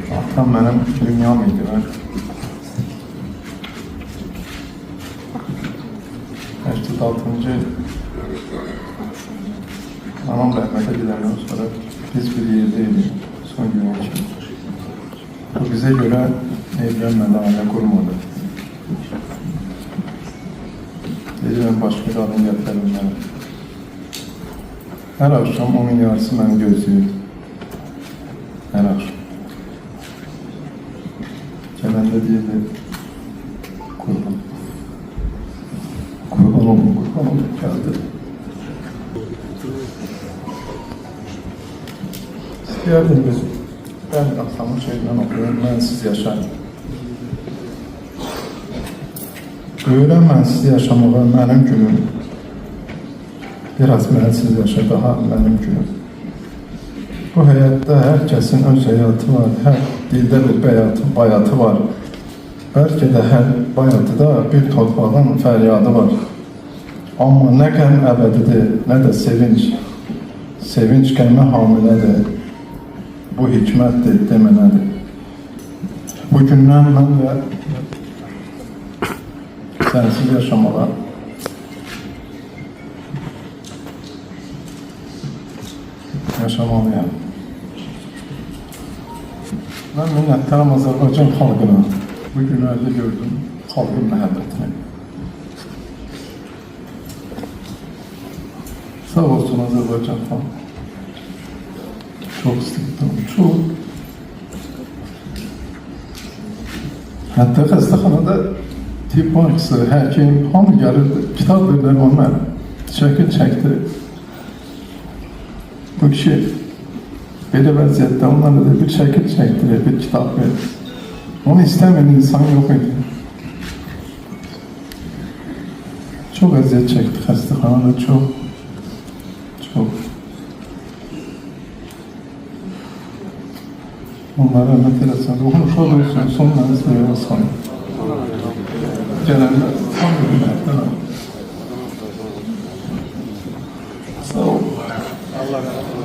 Atam benim dünyam idi. Ben 86. Anam rahmete gidenden sonra biz bir yerdeydik son gün için. O bize göre evlenmedi, aile kurmadı. Dedi ben başka bir adam getirelim beni. Her akşam onun yarısı beni gözlüyordu. Her akşam. Gelende deyirdi, kurban olun geldi. İstiyordum biz, ben atamın şeyinden okuyorum, ben siz yaşayın. Öğrenmənsiz yaşamağa mənim günüm, biraz mənsiz yaşa daha mənim günüm. Bu həyatda hər kəsin öz həyatı var, hər dildə bir bayatı var. Bəlkə də hər bayatıda bir torpağın fəryadı var. Amma nə qəm əbədidir, nə də sevinç. Sevinç qəmə hamilədir. Bu hikmətdir, deməlidir. Bugündən mən də sensiz yaşamağa yaşamalıyam. Ben minnəttarım Azərbaycan xalqına. Bu günlərdə gördüm xalqın məhəbbətini. Sağ olsun Azərbaycan xalq. Çok sıktım, çok. Hatta xəstəxanada tibb bankası, həkim, hamı gəlirdi, kitab verirlər onlar, şəkil çəkdi. Bu kişi belə vəziyyətdə onlarla da bir şəkil çəkdi, bir kitab verdi. Onu istəməyən insan yox idi. Çox əziyyət çəkdi xəstəxanada, çox. Onlara rəhmət eləsin, ruhunu şad olsun, son məniz verə olsun. Gələnlər, tam ürünlərdən al. Sağ ol. Allah razı olsun.